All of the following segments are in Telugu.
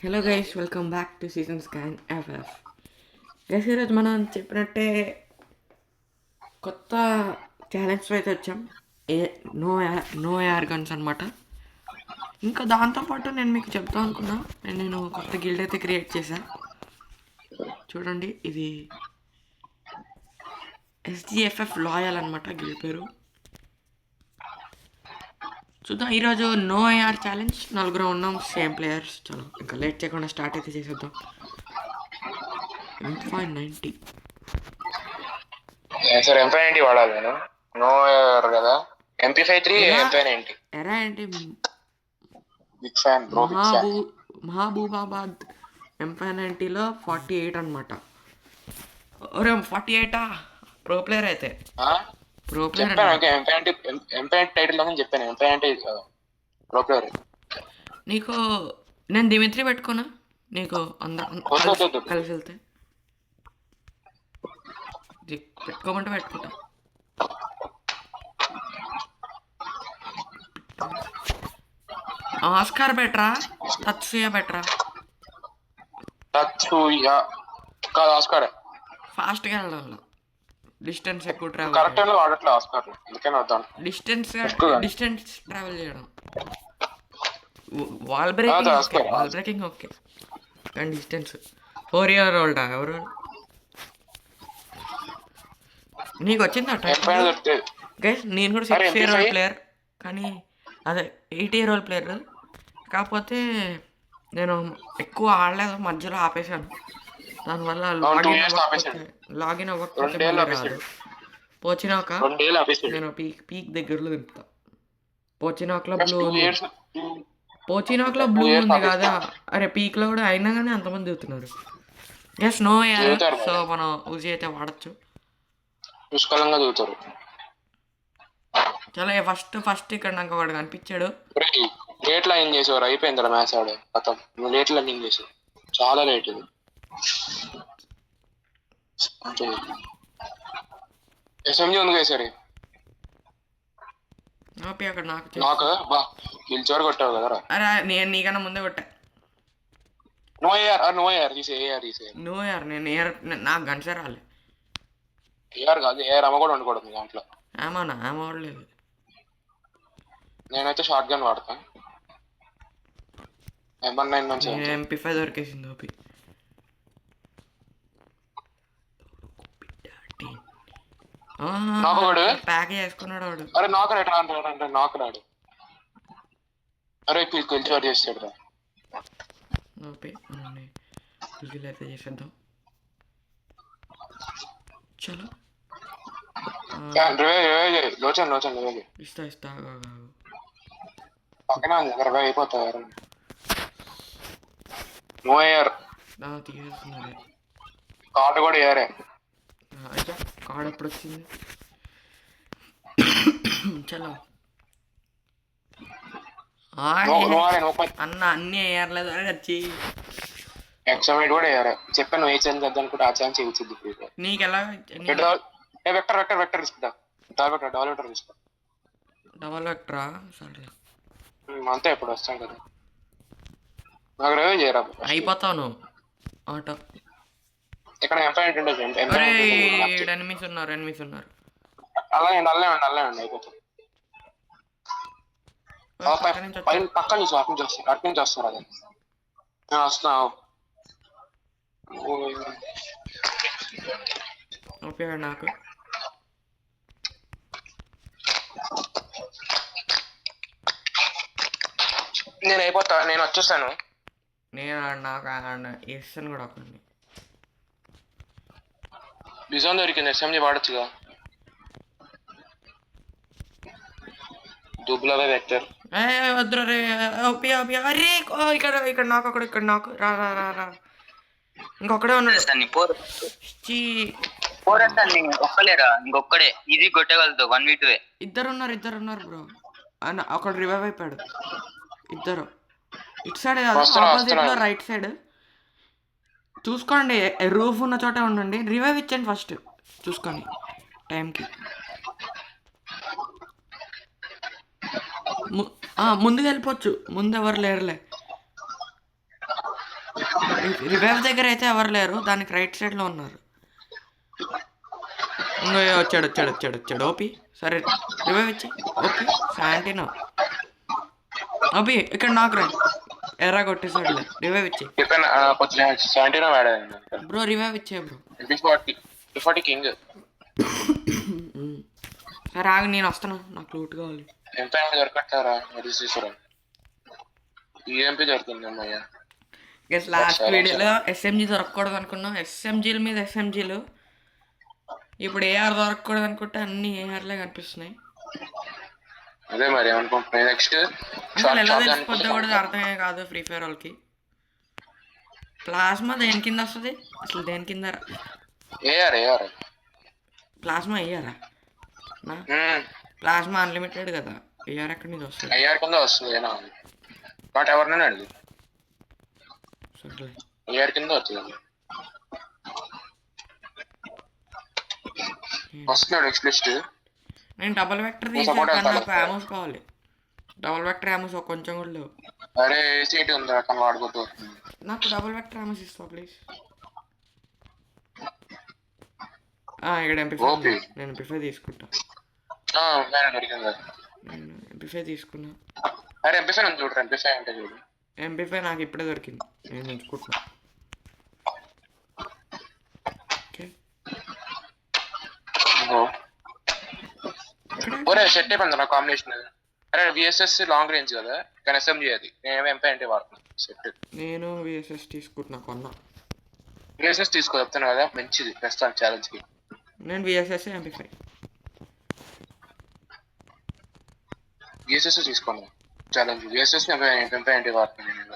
Hello guys, welcome back to season scan FF. Guys, ఈరోజు మనం చెప్పినట్టే కొత్త ఛాలెంజ్తో అయితే వచ్చాం. ఏ నో ఎయిర్ గన్స్ అనమాట. ఇంకా దాంతోపాటు నేను మీకు చెప్తాను అనుకున్నా, నేను కొత్త గిల్డ్ అయితే క్రియేట్ చేశా. చూడండి, ఇది ఎస్జిఎఫ్ఎఫ్ లాయల్ అనమాట గిల్డ్ పేరు. చూద్దాం, ఈరోజు నో ఏఆర్ ఛాలెంజ్. నలుగురు ఉన్నాం, సేమ్ ప్లేయర్స్. చలో ఇంకా లేట్ చేయకుండా స్టార్ట్ అయితే చేసేద్దాం. M590 సార్ M590 వాడాలి నేను. నో కదా MP53 M590 ఎరా ఏంటి big fan bro, big fan. Mahabubabad M590లో 48 అనమాట. ఒరే 48 ప్రో ప్లేయర్ అయితే. ప్రో ప్లేయర్ M590 టైటిల్ అని చెప్పాను. M590 pro player. నీకు నేను దిమిత్రి పెట్టుకోనా? నీకు అందరం కలిసి వెళ్తే పెట్టుకోమంటే పెట్టుకుంటా. ఆస్కార్ బెటరా, తత్సుయా బెటరా? తత్సుయా కాదు, ఆస్కార్. ఫాస్ట్గా వెళ్ళడంలో డిస్టెన్స్ ఎక్కువ ట్రావెల్. కరెక్ట్ టైంలో వాడట్లే ఆస్కార్, అందుకని వద్దాం. డిస్టెన్స్ ట్రావెల్ చేయడం. వాల్ బ్రేకింగ్ ఓకే, కానీ డిస్టెన్స్ 4 year old ఎవరు? నీకు వచ్చిందా? గైస్, నేను కూడా 6 year old ప్లేయర్, కానీ అదే 8 year old ప్లేయర్. కాకపోతే నేను ఎక్కువ ఆడలేదు, మధ్యలో ఆపేశాను. దానివల్ల లాగిన్ అవ్వకపోతే రాదు. పోచినాక నేను పీక్ దగ్గరలో దింపుతా. పోచినాకలో బ్లూ ఉంది కదా, అరే పీక్లో కూడా అయినా కానీ అంతమంది దిగుతున్నారు. ఎస్ నో ఎయిర్, సో మనం ఊజీ అయితే వాడచ్చు. పుష్కలంగా దిగుతారు. చాలా ఫస్ట్ ఇక్కడ నాకు వాడు కనిపించాడు. లేట్ లైన్ చేసేవారు, అయిపోయింది మ్యాచ్ ఆడే మొత్తం. నువ్వు లేట్ లైనింగ్ చేసావు, చాలా లేట్. ఇది ఎస్ఎంజీ ఉంది కదా సరే. అక్కడ నాకు బా గిల్చోరు కొట్టావు కదరా. అరే నేను నీకన్నా ముందే కొట్టా. నో ఏఆర్ తీసే. నేను ఏఆర్, నాకు గన్సే రాలే. ఏఆర్ కాదు, ఏఆర్ అమ్మ కూడా వండుకోవడం దాంట్లో. ఆమె వాడలేదు. నేనైతే షార్ట్ గన్ వాడతాను. M19 మంచి MP5 దొరికేసింది. ఓపి ప్యాక్ చేసుకున్నాడు వాడు. అరే నాకు అంటే నాకు రాడు. అరే కిల్చోర్ చేస్తాడు. ఓపి అయితే చేసేద్దాం. చలో ఇస్తా పక్కన అయిపోతారు. నో ఎయిర్ తీసేస్తున్నారు. కార్డు కూడా ఏరే. కార్డు ఎప్పుడు వచ్చింది? చలో అన్న అన్నీ వేయర్లేదు. అరే వచ్చి ఎక్సమైట్ కూడా వేయరా. చెప్పాను నువ్వు ఏ ఛాన్స్ వద్ద అనుకుంటే ఆ ఛాన్స్ ఇచ్చింది నీకు. ఎలా వెక్టర్ ఇస్తా, డబల్ వెక్టర్ ఇస్తా. డబల్ వెక్టరా? సరే అంతే, ఇప్పుడు వస్తాం కదా. నాకు రివైవ్ చేయరా. అయిపోతాను ఆటో. ఇక్కడ ఎనిమిస్ ఉన్నారు. అలా అయిపోతుంది. పక్క నుంచి అటు నుంచి వస్తారు. అదే నేను వస్తున్నావు. ఓకే నాకు నేను అయిపోతా, నేను వచ్చేస్తాను. నాకు ఇస్తాను కూడా. ఒకటి డిజైన్ దొరికింది, ఎస్ఎంజీ వాడచ్చుగా. దుబ్బులవే వెక్టర్ వద్దు రే. అరే ఇక్కడ నాకు రా. ఇంకొకడే ఉన్నాడు. ఒక్కలేరా, ఇంకొక్కడే ఇది కొట్టగలుగుతావు. 1v2. ఇద్దరు ఉన్నారు బ్రో. ఒకడు రివైవ్ అయిపోయాడు. ఇద్దరు ఇటు సైడ్ ఆపోజిట్ లో, రైట్ సైడ్ చూసుకోండి. రూఫ్ ఉన్న చోట ఉండండి. రివైవ్ ఇచ్చండి ఫస్ట్ చూసుకొని టైంకి. ముందుకు వెళ్ళిపోవచ్చు, ముందు ఎవరు లేరులే. రివైవ్ దగ్గర అయితే ఎవరు లేరు, దానికి రైట్ సైడ్లో ఉన్నారు. ఇంకో వచ్చాడు ఓపి. సరే రివైవ్ ఇచ్చి ఓపి శాంటినో. ఓపి ఇక్కడ నాకు రా, ఎర్ర కొట్టేసాడులే. రివైవ్ ఇచ్చి కొంచెం 17 వాడాను బ్రో, రివైవ్ ఇచ్చే బ్రో. 40 కింగ్. సరే ఆగు, నేను వస్తాను, నాకు లూట్ కావాలి. ఎంత దొరకట్టారా తీసుకురా. ఈఎంపీ దొరికింది అమ్మయ్య. లాస్ట్ వీడియోలో ఎస్ఎంజీ దొరకకూడదు అనుకున్నాం, ఎస్ఎంజీల మీద ఎస్ఎంజీలు. ఇప్పుడు ఏఆర్ దొరకకూడదు అనుకుంటే అన్ని ఏఆర్లే కనిపిస్తున్నాయి. అదే మరి ఏమనుకుంటున్నాయి నెక్స్ట్ అసలు ఎలా తెలిసిపోద్దో కూడా అర్థమే కాదు ఫ్రీ ఫైర్ వాళ్ళకి. ప్లాస్మా దేని కింద వస్తుంది అసలు? దేని కింద? ఏఆర్ ప్లాస్మా ఏఆరా? ప్లాస్మా అన్లిమిటెడ్ కదా, ఏఆర్ ఎక్కడి నుంచి వస్తుంది? ఏఆర్ కింద వస్తుంది బట్ ఎవరినైనా అడిగి సరే ఏఆర్ కింద వస్తుంది. వస్తున్నాడు నెక్స్ట్. నేను డబల్ వెక్టర్ తీసాను కానీ నాకు యామోస్ కావాలి. డబల్ వెక్టర్ యామోస్ కొంచెం కూడా లేవు. అరే సీట్ ఉంది అక్కడ వాడుకుంటూ. నాకు డబల్ వెక్టర్ యామోస్ ఇస్తావు ప్లీజ్. ఇక్కడ ఎంపీ5. నేను ఎంపీ5 తీసుకుంటా. నేను ఎంపీ5 తీసుకున్నా. అరే ఎంపీ5 ఉంది చూడరా, ఎంపీ5 అంటే చూడు. ఎంపీ5 నాకు ఇప్పుడే దొరికింది, నేను ఉంచుకుంటున్నా. ఒరే సెట్ అయిపోయింది నా కాంబినేషన్. అరే విఎస్ఎస్ లాంగ్ రేంజ్ కదా, కానీ ఎస్ఎంజీ అది. నేను ఎంపీ అంటే వాడుతున్నాను సెట్. నేను విఎస్ఎస్ తీసుకుంటున్నా, కొన్నా. విఎస్ఎస్ తీసుకో చెప్తాను కదా, మంచిది ప్రస్తుతానికి ఛాలెంజ్కి. నేను విఎస్ఎస్ ఎంపీ5. విఎస్ఎస్ తీసుకోండి ఛాలెంజ్. విఎస్ఎస్ ఎంపీ అంటే వాడుతున్నాను నేను.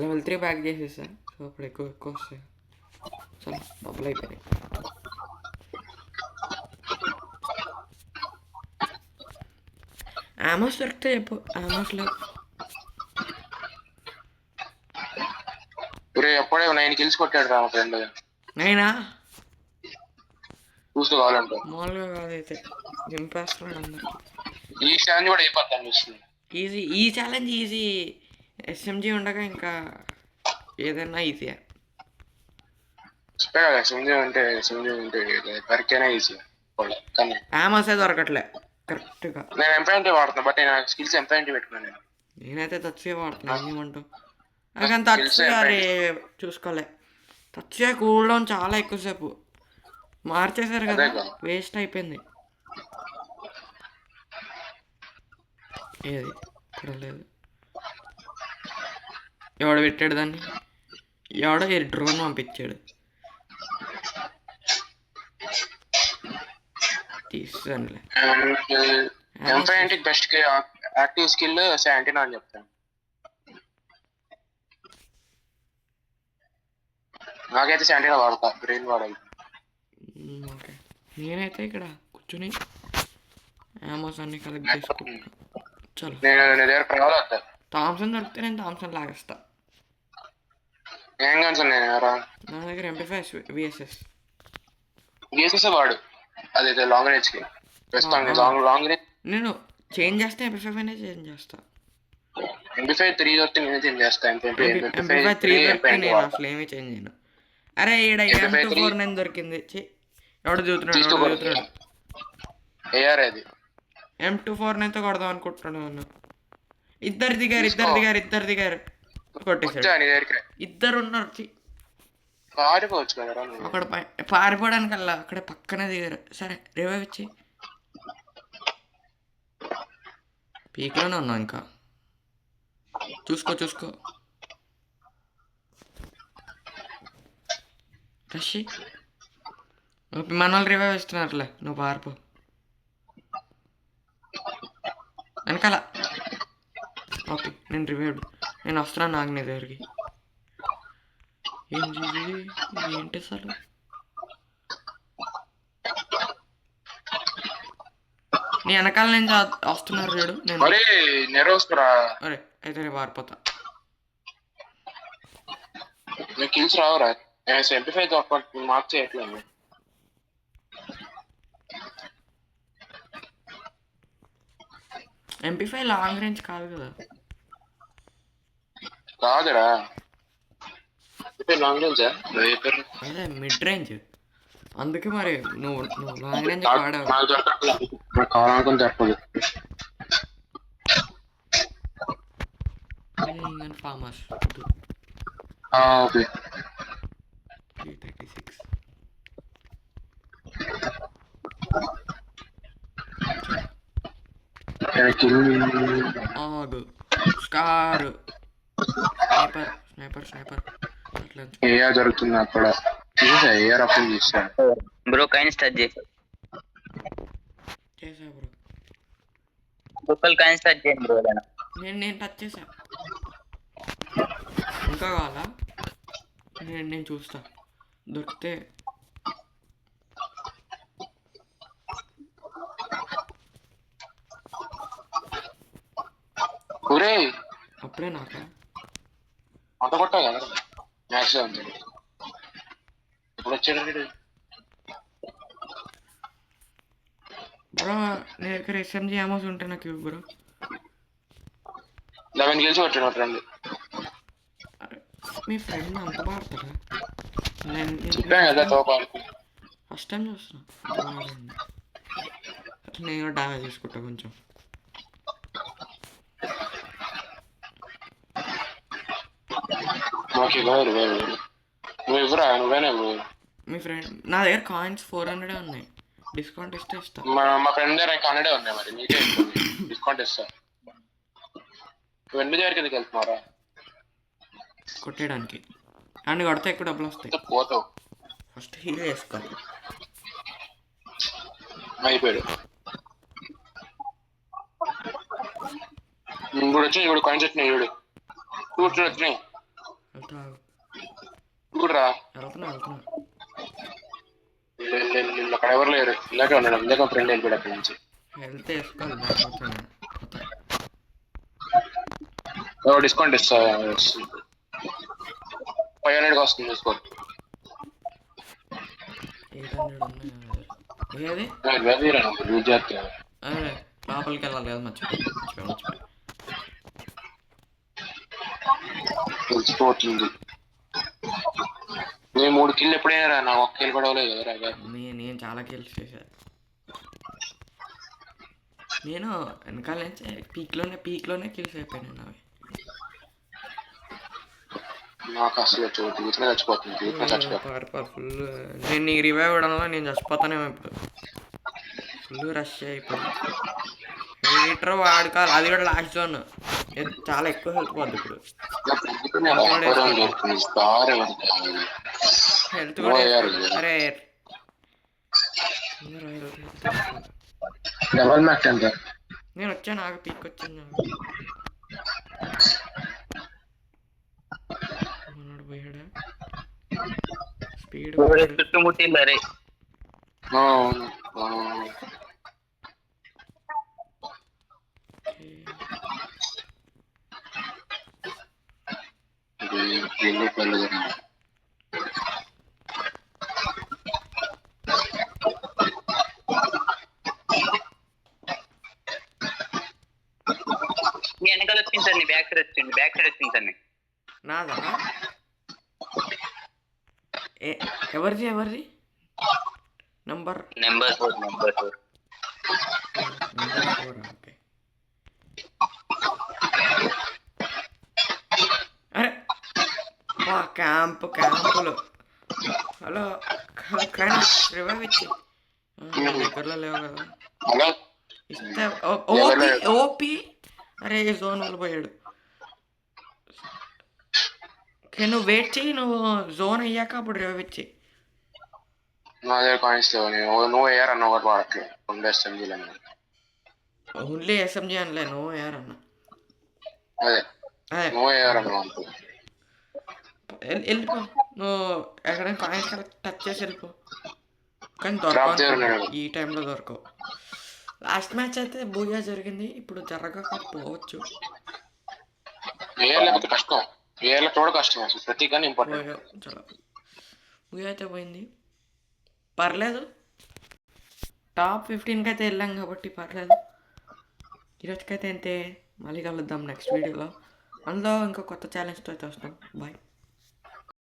లెవెల్ 3 బ్యాక్ చేసేసా, సో అప్పుడు ఎక్కువ వస్తాయి. చాలా డబ్బులు అయిపోయినాయి. ఆమోస్ దొరికితే చెప్పు. ఆమోస్ లేవు. ఎప్పుడే 9 కిల్స్ కొట్టాడు రా మా ఫ్రెండ్. నేనా? చూస్తూ కావాలంటే మామూలుగా కాదైతే దింపేస్తున్నాడు అందరు. ఈ ఛాలెంజ్ కూడా అయిపోద్ది అనిపిస్తుంది. ఈజీ, ఈ ఛాలెంజ్ ఈజీ. ఎస్ఎంజీ ఉండగా ఇంకా ఏదైనా ఈజీయా. చెప్పే కదా ఎస్ఎంజీ ఉంటే వరకైనా ఈజీ. కానీ ఆమోసే దొరకట్లే కరెక్ట్గా. నేను ఎంపీ వాడుతున్నా, బట్ నేను స్కిల్స్ ఎంపీ పెట్టుకున్నాను. నేనైతే తచ్చే వాడుతున్నా. ఏమంటావు? కానీ తచ్చే అరే చూసుకోలే. తచ్చే కూల్ డౌన్ చాలా ఎక్కువసేపు మార్చేశారు కదా, వేస్ట్ అయిపోయింది. ఏది ఇక్కడ లేదు. ఎవడు పెట్టాడు దాన్ని? ఎవడో డ్రోన్ పంపించాడు. తీసానులే. ఎంపీ బెస్ట్ యాక్టివ్ స్కిల్ శాంటినా అని చెప్తాను. నాకైతే శాంటినా వాడతా, బ్రెయిన్ వాడాలి. ఓకే, నేనైతే ఇక్కడ కూర్చుని ఆమోస్ అన్ని కలెక్ట్ చేసుకుంటా. చలో, నేను దగ్గర కావాలి. థామ్సన్ దొరికితే నేను థామ్సన్ లాగేస్తా. ఏం గన్స్ ఉన్నాయి నా దగ్గర ఎంపీ5 విఎస్ఎస్. విఎస్ఎస్ వాడు, అదైతే లాంగ్ రేంజ్ కి ప్రస్తుతానికి లాంగ్ రేంజ్. నేను చేంజ్ చేస్తే ఎంపీ5 అనే చేంజ్ చేస్తా. ఎంపీ5 3 దొరికితే నేను చేంజ్ చేస్తా. ఎంపీ5 3 దొరికితే నేను అసలు ఏమీ చేంజ్ చేయను. అరే ఈడ M24 దొరికింది. ఎవడు చూస్తున్నాడు? ఏఆర్ అది M24 అయితే కొడదాం అనుకుంటున్నాను. ఇద్దరు దిగారు కొట్టేసాడు. ఇద్దరు ఉన్నారు. పారిపోవచ్చు కదా అక్కడ పారిపోవడానికల్లా అక్కడ పక్కనే దిగారు. సరే రివైవ్ ఇచ్చి పీక్లోనే ఉన్నావు ఇంకా. చూసుకో రషి. మన వాళ్ళు రివైవ్ ఇస్తున్నారులే, నువ్వు పారిపో. వెనకాల ఓకే, నేను రివైవ్డ్. నేను వస్తున్నాను నాకు నీ దగ్గరికి. ఏంటి అసలు? నీ వెనకాల నుంచి వస్తున్నారు చూడు. నేను అరే అయితే నేను పారిపోతా. కిల్స్ రావురా, ఎంపీ5 మార్క్ చేయట్లేదు. ఎంపీ5 లాంగ్ రేంజ్ కాదు కదా. కాదురా లాంగ్ రేంజా పేరు అదే మిడ్ రేంజ్. అందుకే మరి నువ్వు లాంగ్ రేంజ్ వాడావు. నాకు దొరకట్లేదు, నాకు కావాలనుకుని దొరకదు. Farmers okay 336. ఆగు స్టార్ స్నైపర్ అట్లా ఏఆర్ జరుగుతుంది అక్కడ. చూసా ఏఆర్ అప్పుడు చూసాను. బ్రో కాయిన్ స్టార్ట్ చేసా బ్రో. ఒక్కరు కాయిన్ స్టార్ట్ చేయండి బ్రో. నేను టచ్ చేసా. ఇంకా కావాలా? నేను చూస్తా దొరికితే. ఒరే అప్పుడే నాకా అంత కొట్టా కదా మ్యాక్స్ ఉంది. ఇప్పుడు వచ్చాడు బ్రో. నీ దగ్గర ఎస్ఎంజీ ఆమోస్ ఉంటే నాకు ఇవ్వు బ్రో. 11 గెలిచి కొట్టాడు ఫ్రెండ్. మీ ఫ్రెండ్ అంత బాగుతాడా? చెప్పాను కదా తోపాలు. ఫస్ట్ టైం చూస్తున్నా. నేను కూడా డ్యామేజ్ చేసుకుంటా కొంచెం. మాకు ఇవ్వరు, నువ్వు ఇవ్వరా? నువ్వేనా ఇవ్వు. మీ ఫ్రెండ్ నా దగ్గర కాయిన్స్ 400 ఉన్నాయి. డిస్కౌంట్ ఇస్తే ఇస్తా. మా ఫ్రెండ్ దగ్గర ఇంకా 100 ఉన్నాయి. మరి నీకే డిస్కౌంట్ ఇస్తా. నువ్వు ఎన్ని దగ్గరికి ఎందుకు వెళ్తున్నారా? కొట్టేయడానికి. అన్ని కొడితే ఎక్కువ డబ్బులు వస్తాయి. పోతావు. ఫస్ట్ హీల్ వేసుకోవాలి. అయిపోయాడు. ఇప్పుడు వచ్చి ఇప్పుడు కాయిన్స్ వచ్చినాయి. చూడు కూర్చొని వచ్చినాయి. చూడరా వెళ్తున్నా. అక్కడ ఎవరు లేరు. ఇలాగే ఉన్నాడు. ఇందాక ఫ్రెండ్ వెళ్ళిపోయాడు అక్కడి నుంచి. వెళ్తే వేసుకోవాలి. డిస్కౌంట్ ఇస్తా. 500 వస్తుంది తీసుకో. 800 ఉన్నాయి. ఏది అదే లోపలికి వెళ్ళాలి కదా. మర్చిపోయి తెలిసిపోతుంది. నేను 3 కిల్లు ఎప్పుడైనా రా, నా 1 కిల్ కూడా అవ్వలేదు కదా. నేను చాలా కిల్స్ చేశాను. నేను వెనకాల నుంచి పీక్లోనే కిల్స్ అయిపోయాను అవి. నాకు అసలు చచ్చిపోతుంది. ఫుల్ నేను నీ రివైవ్ ఇవ్వడంలో నేను చచ్చిపోతానేమో ఇప్పుడు. ఫుల్ రష్ అయిపోయింది. హీటర్ వాడుకోవాలి. అది కూడా లాస్ట్ జోన్. చాలా ఎక్కువ హెల్త్ పోద్ది ఇప్పుడు. హెల్త్ కూడా అరే నేను వచ్చాను. నాకు పీక్ వచ్చింది. పోయాడా స్పీడ్ చుట్టుముట్టిందరే. వెనకాల వచ్చిందండి. బ్యాక్ సైడ్ వచ్చిందండి. నాదా? ఎవరిది నంబర్ 4. ఓకే. అరే క్యాంపులు. హలో రివైవ్ ఇచ్చి దగ్గరలో లేవు కదా. ఇస్తే ఓపి. అరే జోన్ పోయాడు. ఓకే నువ్వు వెయిట్ చెయ్యి. నువ్వు జోన్ అయ్యాక అప్పుడు రివైవ్ ఇచ్చి. ఓన్లీ ఎస్ఎంజీ అనలే. నువ్వు ఏఆర్ అన్నా. వెళ్ళిపో. నువ్వు ఎక్కడైనా కాయిన్స్ టచ్ చేసి వెళ్ళిపో. కానీ దొరకవు. ఈ టైంలో దొరకవు. లాస్ట్ మ్యాచ్ అయితే బూయా జరిగింది. ఇప్పుడు జరగకపోవచ్చు. కష్టం. బూయా అయితే పోయింది. పర్లేదు. టాప్ 15కి అయితే వెళ్ళాం కాబట్టి పర్లేదు. ఈరోజుకైతే అంతే. మళ్ళీ కలుద్దాం నెక్స్ట్ వీడియోలో. అందులో ఇంకో కొత్త ఛాలెంజ్తో అయితే వస్తాం. బాయ్.